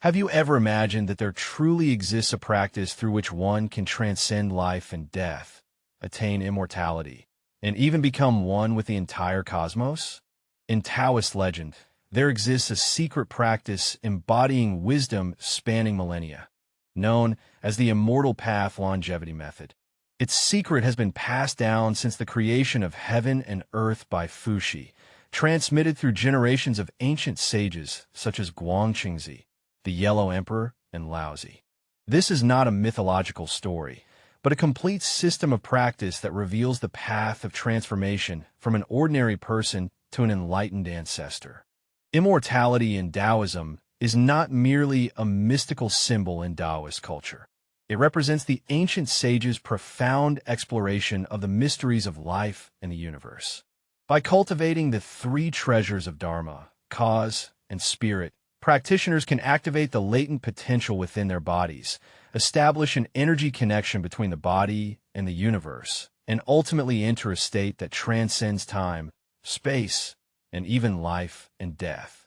Have you ever imagined that there truly exists a practice through which one can transcend life and death, attain immortality, and even become one with the entire cosmos? In Taoist legend, there exists a secret practice embodying wisdom spanning millennia, known as the Immortal Path longevity method. Its secret has been passed down since the creation of heaven and earth by Fuxi, transmitted through generations of ancient sages such as Guangqingzi, the Yellow Emperor, and Laozi. This is not a mythological story, but a complete system of practice that reveals the path of transformation from an ordinary person to an enlightened ancestor. Immortality in Taoism is not merely a mystical symbol in Taoist culture. It represents the ancient sages' profound exploration of the mysteries of life and the universe. By cultivating the three treasures of Dharma, cause and spirit, practitioners can activate the latent potential within their bodies, establish an energy connection between the body and the universe, and ultimately enter a state that transcends time, space, and even life and death.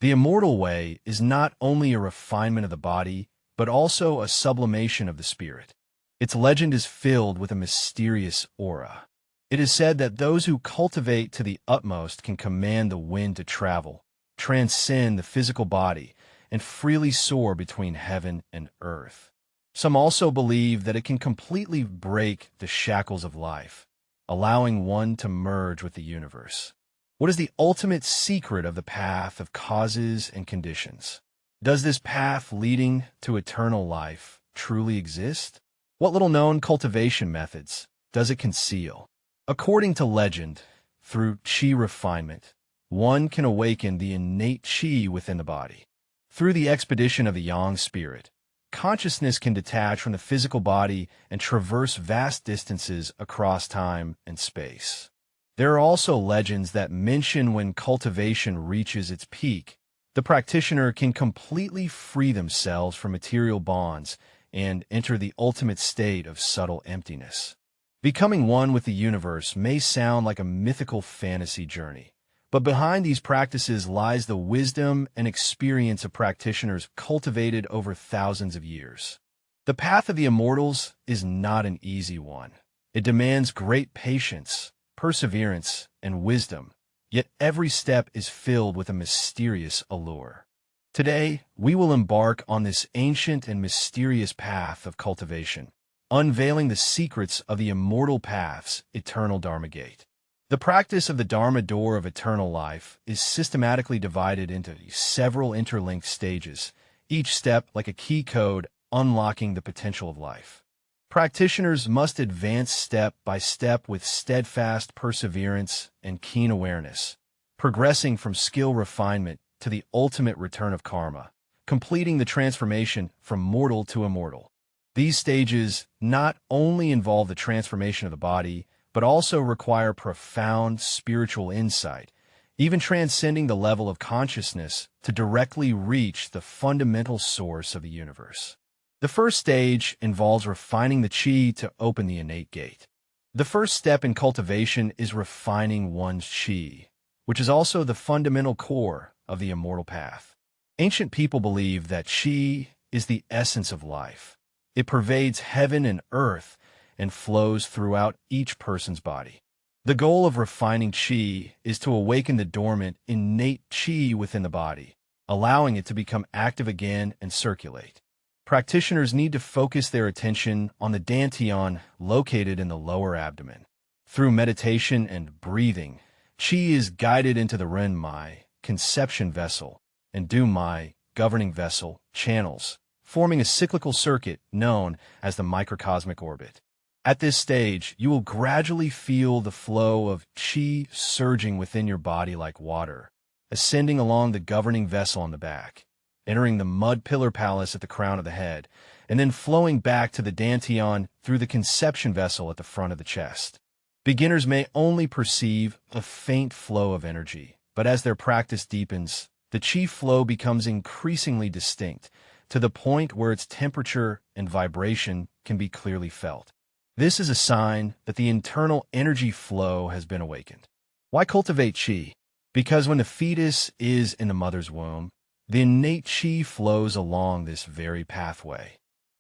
The immortal way is not only a refinement of the body, but also a sublimation of the spirit. Its legend is filled with a mysterious aura. It is said that those who cultivate to the utmost can command the wind to travel, transcend the physical body, and freely soar between heaven and earth. Some also believe that it can completely break the shackles of life, allowing one to merge with the universe. What is the ultimate secret of the path of causes and conditions? Does this path leading to eternal life truly exist? What little-known cultivation methods does it conceal? According to legend, through qi refinement, one can awaken the innate qi within the body. Through the expedition of the yang spirit, consciousness can detach from the physical body and traverse vast distances across time and space. There are also legends that mention when cultivation reaches its peak, the practitioner can completely free themselves from material bonds and enter the ultimate state of subtle emptiness. Becoming one with the universe may sound like a mythical fantasy journey, but behind these practices lies the wisdom and experience of practitioners cultivated over thousands of years. The path of the immortals is not an easy one. It demands great patience, perseverance, and wisdom, yet every step is filled with a mysterious allure. Today, we will embark on this ancient and mysterious path of cultivation, unveiling the secrets of the Immortal Path's eternal Dharma gate. The practice of the Dharma door of eternal life is systematically divided into several interlinked stages, each step like a key code unlocking the potential of life. Practitioners must advance step by step with steadfast perseverance and keen awareness, progressing from skill refinement to the ultimate return of karma, completing the transformation from mortal to immortal. These stages not only involve the transformation of the body, but also require profound spiritual insight, even transcending the level of consciousness to directly reach the fundamental source of the universe. The first stage involves refining the qi to open the innate gate. The first step in cultivation is refining one's qi, which is also the fundamental core of the Immortal Path. Ancient people believe that qi is the essence of life. It pervades heaven and earth and flows throughout each person's body. The goal of refining qi is to awaken the dormant, innate qi within the body, allowing it to become active again and circulate. Practitioners need to focus their attention on the dantian located in the lower abdomen. Through meditation and breathing, qi is guided into the ren mai, conception vessel, and du mai, governing vessel, channels, forming a cyclical circuit known as the microcosmic orbit. At this stage, you will gradually feel the flow of qi surging within your body like water, ascending along the governing vessel on the back, entering the mud pillar palace at the crown of the head, and then flowing back to the dantian through the conception vessel at the front of the chest. Beginners may only perceive a faint flow of energy, but as their practice deepens, the qi flow becomes increasingly distinct, to the point where its temperature and vibration can be clearly felt. This is a sign that the internal energy flow has been awakened. Why cultivate qi? Because when the fetus is in the mother's womb, The innate qi flows along this very pathway.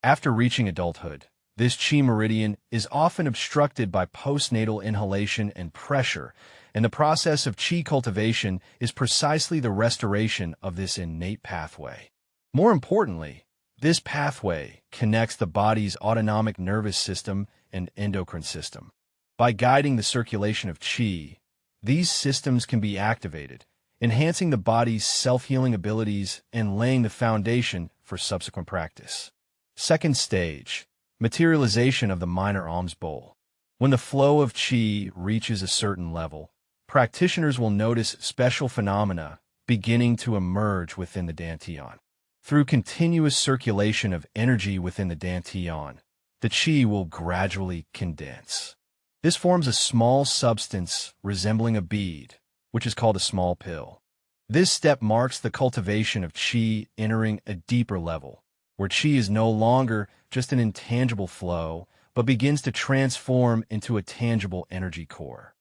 After reaching adulthood, this qi meridian is often obstructed by postnatal inhalation and pressure, and the process of qi cultivation is precisely the restoration of this innate pathway. More importantly, this pathway connects the body's autonomic nervous system and endocrine system. By guiding the circulation of qi, these systems can be activated, enhancing the body's self-healing abilities and laying the foundation for subsequent practice. Second stage, materialization of the minor alms bowl. When the flow of qi reaches a certain level, practitioners will notice special phenomena beginning to emerge within the dantian. Through continuous circulation of energy within the dantian, the qi will gradually condense. This forms a small substance resembling a bead, which is called a small pill. This step marks the cultivation of qi entering a deeper level, where qi is no longer just an intangible flow, but begins to transform into a tangible energy core.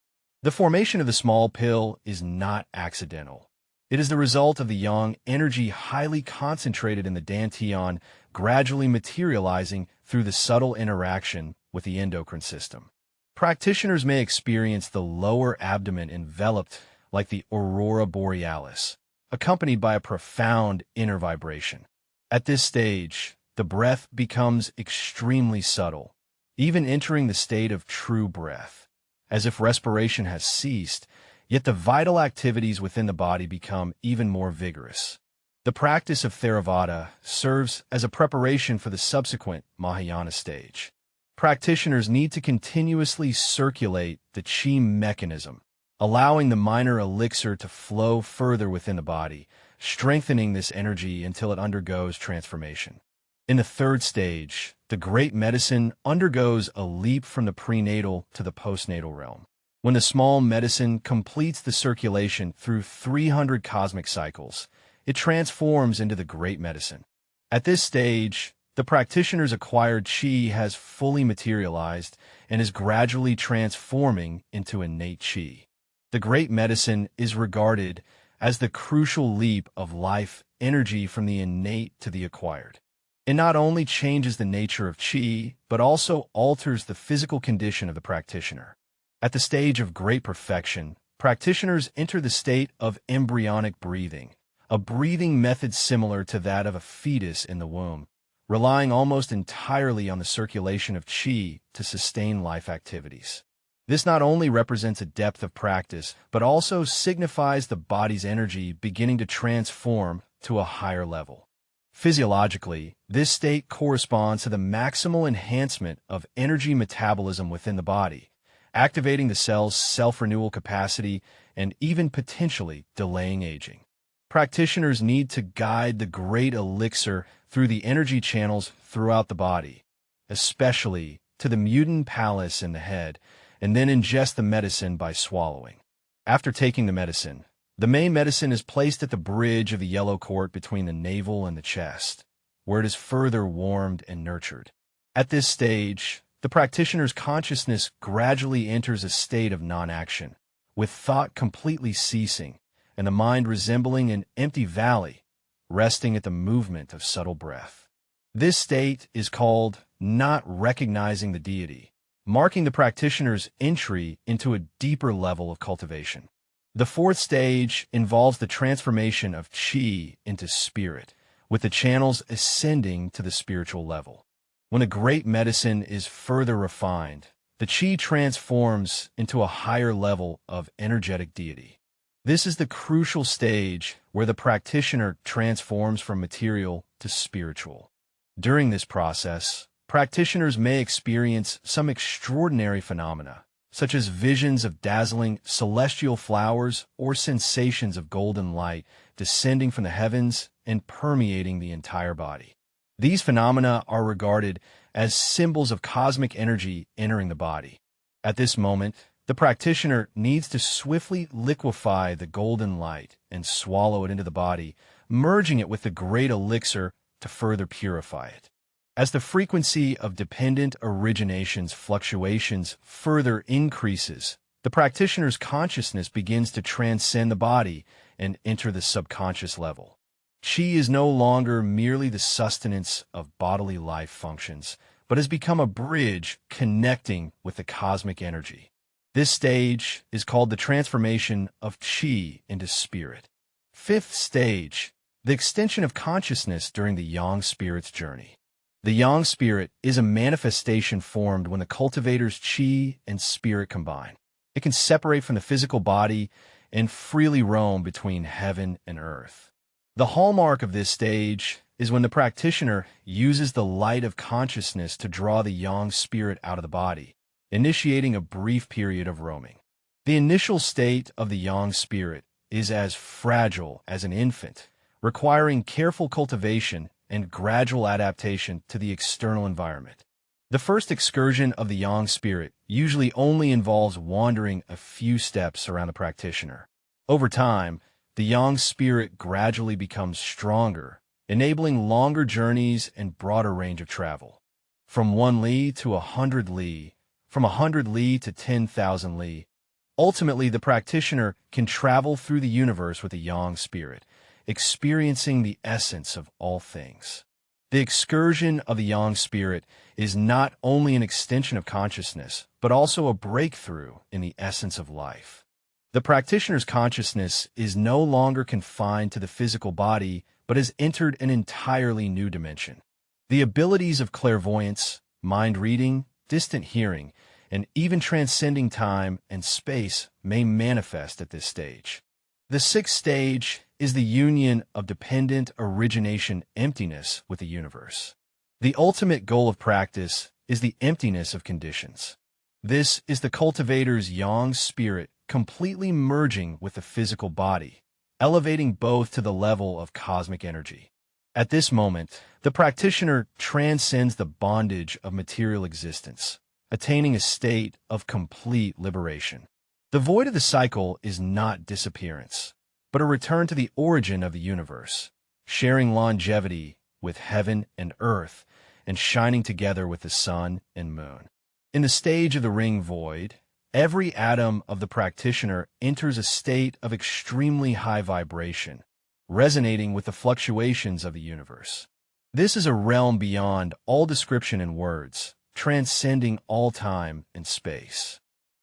The formation of the small pill is not accidental. It is the result of the yang energy highly concentrated in the dantian gradually materializing through the subtle interaction with the endocrine system. Practitioners may experience the lower abdomen enveloped like the aurora borealis, accompanied by a profound inner vibration. At this stage, the breath becomes extremely subtle, even entering the state of true breath, as if respiration has ceased, yet the vital activities within the body become even more vigorous. The practice of Theravada serves as a preparation for the subsequent Mahayana stage. Practitioners need to continuously circulate the qi mechanism, allowing the minor elixir to flow further within the body, strengthening this energy until it undergoes transformation. In the third stage, the great medicine undergoes a leap from the prenatal to the postnatal realm. When the small medicine completes the circulation through 300 cosmic cycles, it transforms into the great medicine. At this stage, the practitioner's acquired qi has fully materialized and is gradually transforming into innate qi. The great medicine is regarded as the crucial leap of life energy from the innate to the acquired. It not only changes the nature of qi, but also alters the physical condition of the practitioner. At the stage of great perfection, practitioners enter the state of embryonic breathing, a breathing method similar to that of a fetus in the womb, relying almost entirely on the circulation of qi to sustain life activities. This not only represents a depth of practice, but also signifies the body's energy beginning to transform to a higher level. Physiologically, this state corresponds to the maximal enhancement of energy metabolism within the body, activating the cell's self-renewal capacity and even potentially delaying aging. Practitioners need to guide the great elixir through the energy channels throughout the body, especially to the mutant palace in the head, and then ingest the medicine by swallowing. After taking the medicine, the main medicine is placed at the bridge of the yellow cord between the navel and the chest, where it is further warmed and nurtured. At this stage, the practitioner's consciousness gradually enters a state of non-action, with thought completely ceasing, and the mind resembling an empty valley, resting at the movement of subtle breath. This state is called not recognizing the deity, marking the practitioner's entry into a deeper level of cultivation. The fourth stage involves the transformation of qi into spirit, with the channels ascending to the spiritual level. When a great medicine is further refined, the qi transforms into a higher level of energetic deity. This is the crucial stage where the practitioner transforms from material to spiritual. During this process, practitioners may experience some extraordinary phenomena, such as visions of dazzling celestial flowers or sensations of golden light descending from the heavens and permeating the entire body. These phenomena are regarded as symbols of cosmic energy entering the body. At this moment, the practitioner needs to swiftly liquefy the golden light and swallow it into the body, merging it with the great elixir to further purify it. As the frequency of dependent originations fluctuations further increases, the practitioner's consciousness begins to transcend the body and enter the subconscious level. Qi is no longer merely the sustenance of bodily life functions, but has become a bridge connecting with the cosmic energy. This stage is called the transformation of Qi into spirit. Fifth stage, the extension of consciousness during the yang spirit's journey. The yang spirit is a manifestation formed when the cultivator's Qi and spirit combine. It can separate from the physical body and freely roam between heaven and earth. The hallmark of this stage is when the practitioner uses the light of consciousness to draw the yang spirit out of the body, initiating a brief period of roaming. The initial state of the yang spirit is as fragile as an infant, requiring careful cultivation and gradual adaptation to the external environment. The first excursion of the yang spirit usually only involves wandering a few steps around the practitioner. Over time, the yang spirit gradually becomes stronger, enabling longer journeys and broader range of travel. From 1 li to 100 li, from 100 li to 10,000 li, ultimately the practitioner can travel through the universe with the yang spirit, experiencing the essence of all things. The excursion of the yang spirit is not only an extension of consciousness, but also a breakthrough in the essence of life. The practitioner's consciousness is no longer confined to the physical body, but has entered an entirely new dimension. The abilities of clairvoyance, mind reading, distant hearing, and even transcending time and space may manifest at this stage. The sixth stage is the union of dependent origination emptiness with the universe. The ultimate goal of practice is the emptiness of conditions. This is the cultivator's yang spirit completely merging with the physical body, elevating both to the level of cosmic energy. At this moment, the practitioner transcends the bondage of material existence, attaining a state of complete liberation. The void of the cycle is not disappearance, but a return to the origin of the universe, sharing longevity with heaven and earth, and shining together with the sun and moon. In the stage of the ring void, every atom of the practitioner enters a state of extremely high vibration, resonating with the fluctuations of the universe. This is a realm beyond all description and words, transcending all time and space.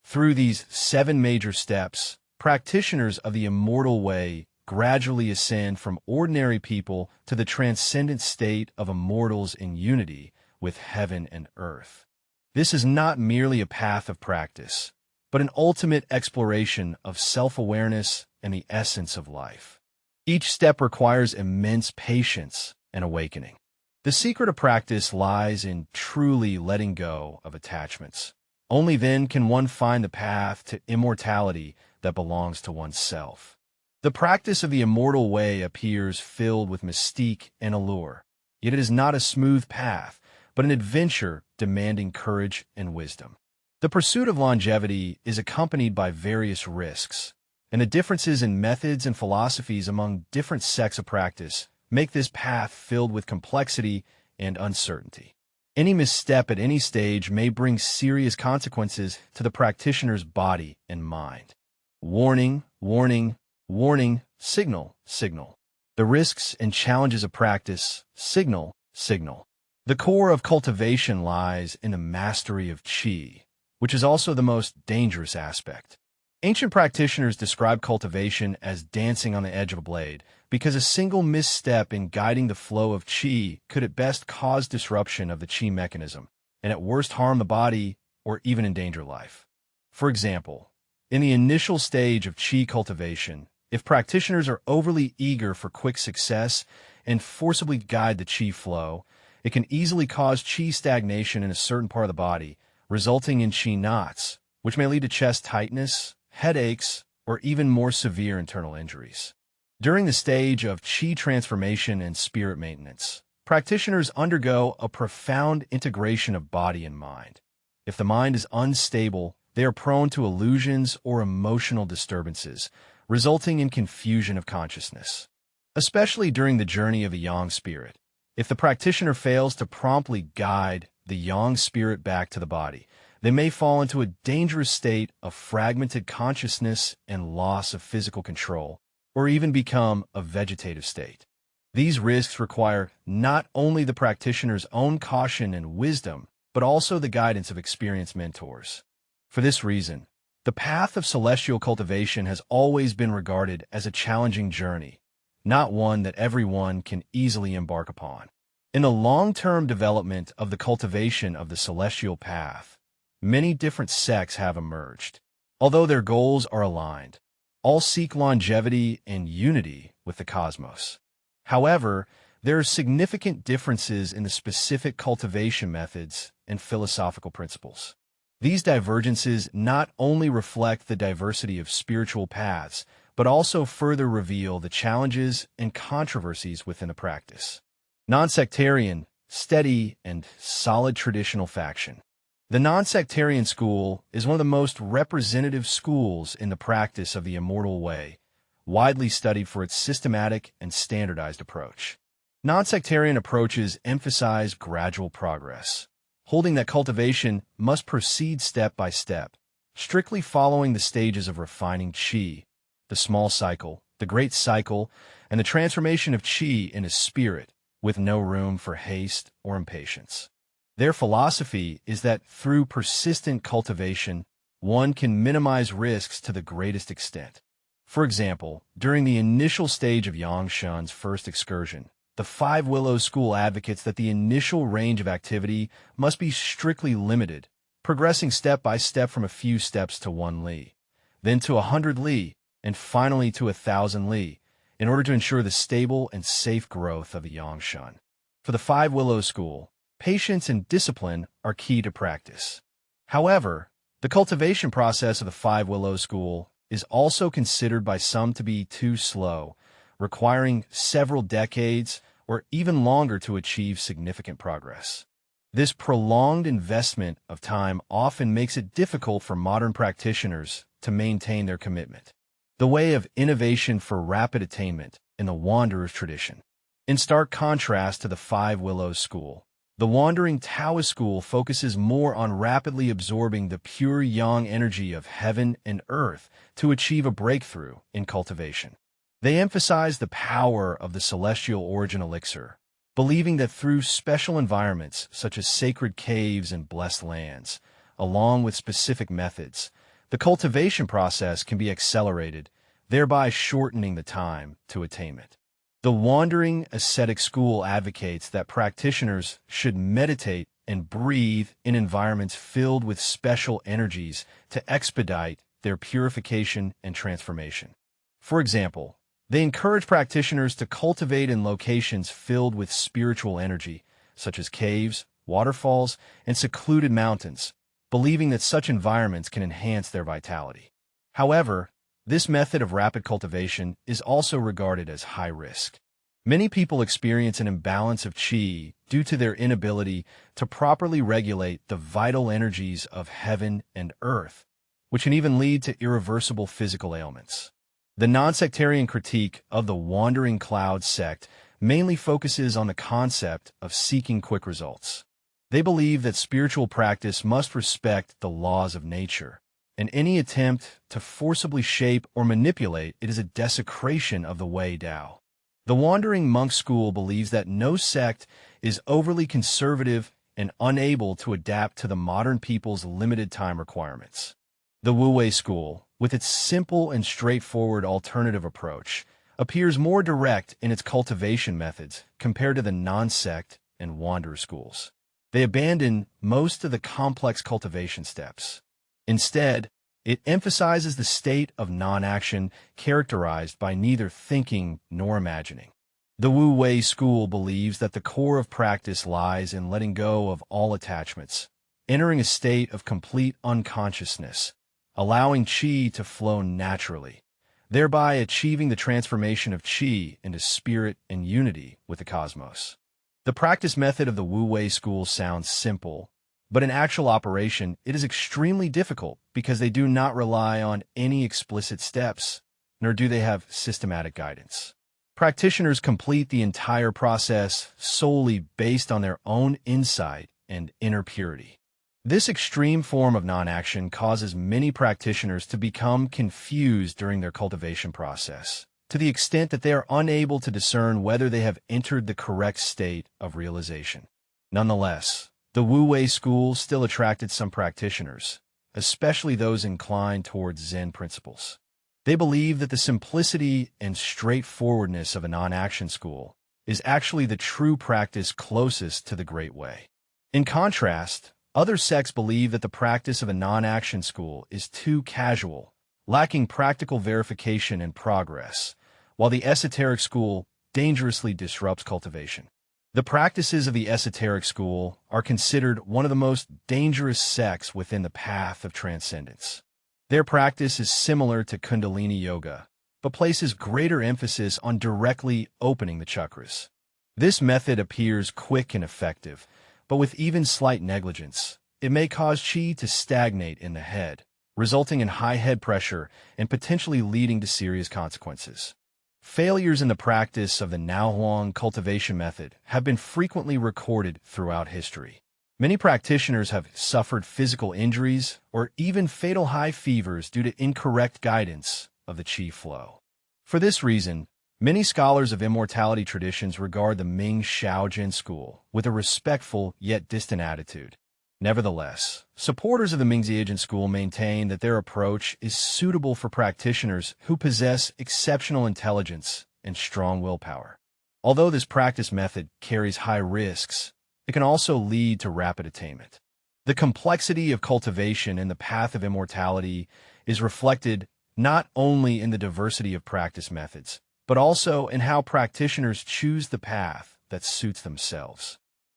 Through these 7 major steps, practitioners of the immortal way gradually ascend from ordinary people to the transcendent state of immortals in unity with heaven and earth. This is not merely a path of practice, but an ultimate exploration of self-awareness and the essence of life. Each step requires immense patience and awakening. The secret of practice lies in truly letting go of attachments. Only then can one find the path to immortality that belongs to oneself. The practice of the immortal way appears filled with mystique and allure, yet it is not a smooth path, but an adventure demanding courage and wisdom. The pursuit of longevity is accompanied by various risks, and the differences in methods and philosophies among different sects of practice make this path filled with complexity and uncertainty. Any misstep at any stage may bring serious consequences to the practitioner's body and mind. Warning, warning, warning, signal, signal. The risks and challenges of practice, signal, signal. The core of cultivation lies in the mastery of Qi, which is also the most dangerous aspect. Ancient practitioners describe cultivation as dancing on the edge of a blade, because a single misstep in guiding the flow of Qi could at best cause disruption of the Qi mechanism, and at worst harm the body or even endanger life. For example, in the initial stage of Qi cultivation, if practitioners are overly eager for quick success and forcibly guide the Qi flow, it can easily cause Qi stagnation in a certain part of the body, resulting in Qi knots, which may lead to chest tightness, headaches, or even more severe internal injuries. During the stage of Qi transformation and spirit maintenance, practitioners undergo a profound integration of body and mind. If the mind is unstable, they are prone to illusions or emotional disturbances, resulting in confusion of consciousness. Especially during the journey of a yang spirit, if the practitioner fails to promptly guide the yang spirit back to the body, they may fall into a dangerous state of fragmented consciousness and loss of physical control, or even become a vegetative state. These risks require not only the practitioner's own caution and wisdom, but also the guidance of experienced mentors. For this reason, the path of celestial cultivation has always been regarded as a challenging journey, not one that everyone can easily embark upon. In the long-term development of the cultivation of the celestial path, many different sects have emerged. Although their goals are aligned, all seek longevity and unity with the cosmos. However, there are significant differences in the specific cultivation methods and philosophical principles. These divergences not only reflect the diversity of spiritual paths, but also further reveal the challenges and controversies within the practice. Non-sectarian, steady, and solid traditional faction. The non-sectarian school is one of the most representative schools in the practice of the Immortal Way, widely studied for its systematic and standardized approach. Non-sectarian approaches emphasize gradual progress, holding that cultivation must proceed step by step, strictly following the stages of refining qi, the small cycle, the great cycle, and the transformation of qi into spirit, with no room for haste or impatience. Their philosophy is that through persistent cultivation, one can minimize risks to the greatest extent. For example, during the initial stage of Yangshan's first excursion, the Five Willows School advocates that the initial range of activity must be strictly limited, progressing step by step from a few steps to 1 li, then to 100 li, and finally to 1,000 li, in order to ensure the stable and safe growth of the Yangshan. For the Five Willows School, patience and discipline are key to practice. However, the cultivation process of the Five Willows School is also considered by some to be too slow, requiring several decades or even longer to achieve significant progress. This prolonged investment of time often makes it difficult for modern practitioners to maintain their commitment. The way of innovation for rapid attainment in the Wanderer's tradition. In stark contrast to the Five Willows School, the Wandering Taoist school focuses more on rapidly absorbing the pure yang energy of heaven and earth to achieve a breakthrough in cultivation. They emphasize the power of the celestial origin elixir, believing that through special environments such as sacred caves and blessed lands, along with specific methods, the cultivation process can be accelerated, thereby shortening the time to attainment. The Wandering Ascetic School advocates that practitioners should meditate and breathe in environments filled with special energies to expedite their purification and transformation. For example, they encourage practitioners to cultivate in locations filled with spiritual energy, such as caves, waterfalls, and secluded mountains, believing that such environments can enhance their vitality. However, this method of rapid cultivation is also regarded as high risk. Many people experience an imbalance of qi due to their inability to properly regulate the vital energies of heaven and earth, which can even lead to irreversible physical ailments. The non-sectarian critique of the Wandering Cloud sect mainly focuses on the concept of seeking quick results. They believe that spiritual practice must respect the laws of nature, and any attempt to forcibly shape or manipulate it is a desecration of the Wei Dao. The Wandering Monk School believes that no sect is overly conservative and unable to adapt to the modern people's limited time requirements. The Wu Wei School, with its simple and straightforward alternative approach, appears more direct in its cultivation methods compared to the non-sect and wanderer schools. They abandon most of the complex cultivation steps. Instead, it emphasizes the state of non-action characterized by neither thinking nor imagining. The Wu Wei school believes that the core of practice lies in letting go of all attachments, entering a state of complete unconsciousness, allowing qi to flow naturally, thereby achieving the transformation of qi into spirit and unity with the cosmos. The practice method of the Wu Wei school sounds simple, but in actual operation, it is extremely difficult because they do not rely on any explicit steps, nor do they have systematic guidance. Practitioners complete the entire process solely based on their own insight and inner purity. This extreme form of non-action causes many practitioners to become confused during their cultivation process, to the extent that they are unable to discern whether they have entered the correct state of realization. Nonetheless, the Wu-Wei school still attracted some practitioners, especially those inclined towards Zen principles. They believe that the simplicity and straightforwardness of a non-action school is actually the true practice closest to the Great Way. In contrast, other sects believe that the practice of a non-action school is too casual, lacking practical verification and progress, while the esoteric school dangerously disrupts cultivation. The practices of the esoteric school are considered one of the most dangerous sects within the path of transcendence. Their practice is similar to Kundalini yoga, but places greater emphasis on directly opening the chakras. This method appears quick and effective, but with even slight negligence, it may cause qi to stagnate in the head, resulting in high head pressure and potentially leading to serious consequences. Failures in the practice of the Naohuang cultivation method have been frequently recorded throughout history. Many practitioners have suffered physical injuries or even fatal high fevers due to incorrect guidance of the qi flow. For this reason, many scholars of immortality traditions regard the Ming Shaojin school with a respectful yet distant attitude. Nevertheless, supporters of the Mingxiajin school maintain that their approach is suitable for practitioners who possess exceptional intelligence and strong willpower. Although this practice method carries high risks, it can also lead to rapid attainment. The complexity of cultivation and the path of immortality is reflected not only in the diversity of practice methods, but also in how practitioners choose the path that suits themselves.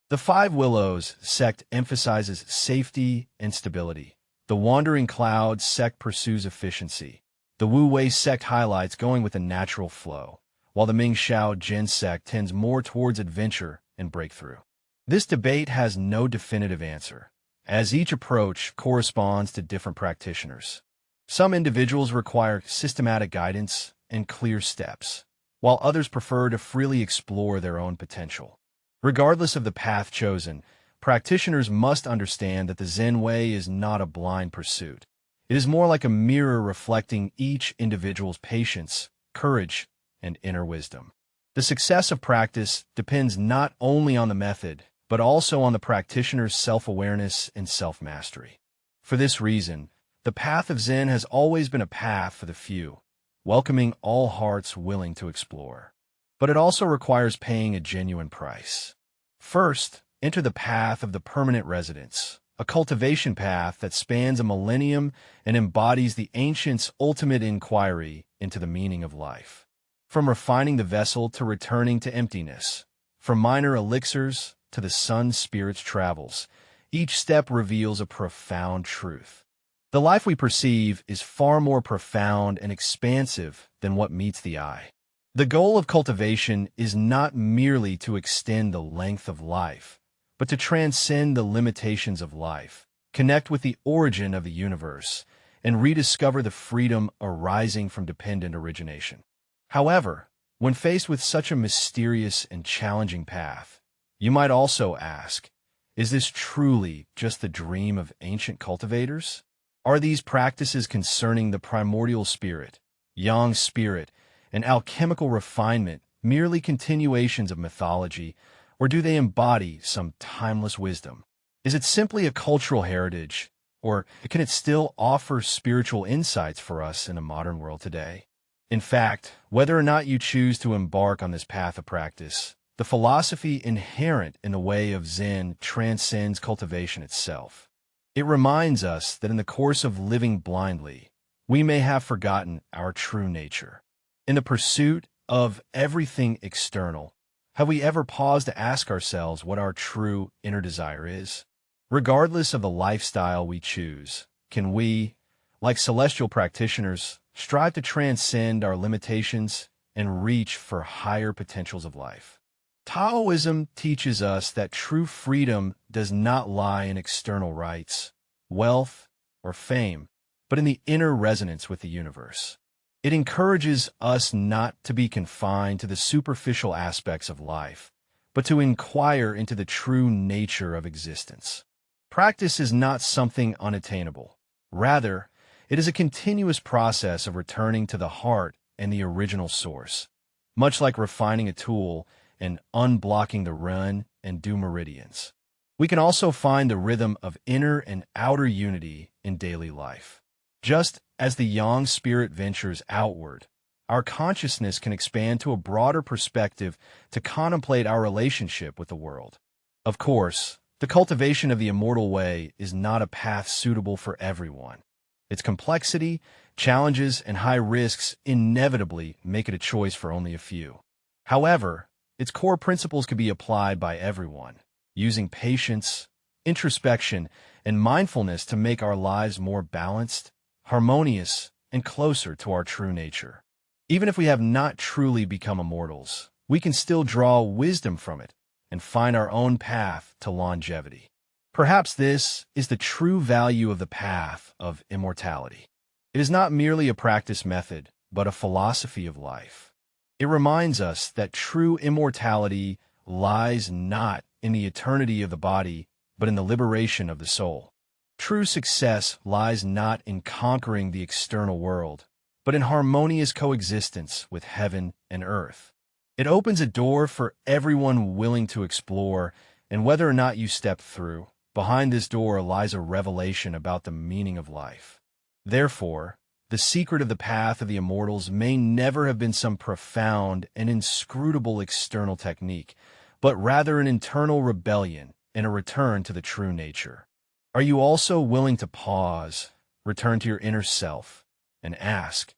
The Five Willows sect emphasizes safety and stability. The Wandering Cloud sect pursues efficiency. The Wu-Wei sect highlights going with a natural flow, while the Ming Shaojin sect tends more towards adventure and breakthrough. This debate has no definitive answer, as each approach corresponds to different practitioners. Some individuals require systematic guidance and clear steps, while others prefer to freely explore their own potential. Regardless of the path chosen, practitioners must understand that the Zen way is not a blind pursuit. It is more like a mirror reflecting each individual's patience, courage, and inner wisdom. The success of practice depends not only on the method, but also on the practitioner's self-awareness and self-mastery. For this reason, the path of Zen has always been a path for the few, welcoming all hearts willing to explore. But it also requires paying a genuine price. First, enter the path of the permanent residence, a cultivation path that spans a millennium and embodies the ancients' ultimate inquiry into the meaning of life. From refining the vessel to returning to emptiness, from minor elixirs to the sun spirit's travels, each step reveals a profound truth. The life we perceive is far more profound and expansive than what meets the eye. The goal of cultivation is not merely to extend the length of life, but to transcend the limitations of life, connect with the origin of the universe, and rediscover the freedom arising from dependent origination. However, when faced with such a mysterious and challenging path, you might also ask, is this truly just the dream of ancient cultivators? Are these practices concerning the primordial spirit, yang spirit, and alchemical refinement merely continuations of mythology, or do they embody some timeless wisdom? Is it simply a cultural heritage, or can it still offer spiritual insights for us in the modern world today? In fact, whether or not you choose to embark on this path of practice, the philosophy inherent in the way of Zen transcends cultivation itself. It reminds us that in the course of living blindly, we may have forgotten our true nature. In the pursuit of everything external, have we ever paused to ask ourselves what our true inner desire is? Regardless of the lifestyle we choose, can we, like celestial practitioners, strive to transcend our limitations and reach for higher potentials of life? Taoism teaches us that true freedom does not lie in external rights, wealth, or fame, but in the inner resonance with the universe. It encourages us not to be confined to the superficial aspects of life, but to inquire into the true nature of existence. Practice is not something unattainable. Rather, it is a continuous process of returning to the heart and the original source, much like refining a tool and unblocking the run and do meridians. We can also find the rhythm of inner and outer unity in daily life. Just as the yang spirit ventures outward, our consciousness can expand to a broader perspective to contemplate our relationship with the world. Of course, the cultivation of the immortal way is not a path suitable for everyone. Its complexity, challenges, and high risks inevitably make it a choice for only a few. However, its core principles can be applied by everyone, using patience, introspection, and mindfulness to make our lives more balanced, harmonious, and closer to our true nature. Even if we have not truly become immortals, we can still draw wisdom from it and find our own path to longevity. Perhaps this is the true value of the path of immortality. It is not merely a practice method, but a philosophy of life. It reminds us that true immortality lies not in the eternity of the body, but in the liberation of the soul. True success lies not in conquering the external world, but in harmonious coexistence with heaven and earth. It opens a door for everyone willing to explore, and whether or not you step through, behind this door lies a revelation about the meaning of life. Therefore, the secret of the path of the immortals may never have been some profound and inscrutable external technique, but rather an internal rebellion and a return to the true nature. Are you also willing to pause, return to your inner self, and ask,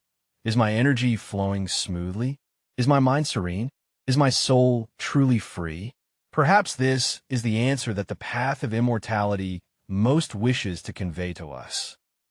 is my energy flowing smoothly? Is my mind serene? Is my soul truly free? Perhaps this is the answer that the path of immortality most wishes to convey to us.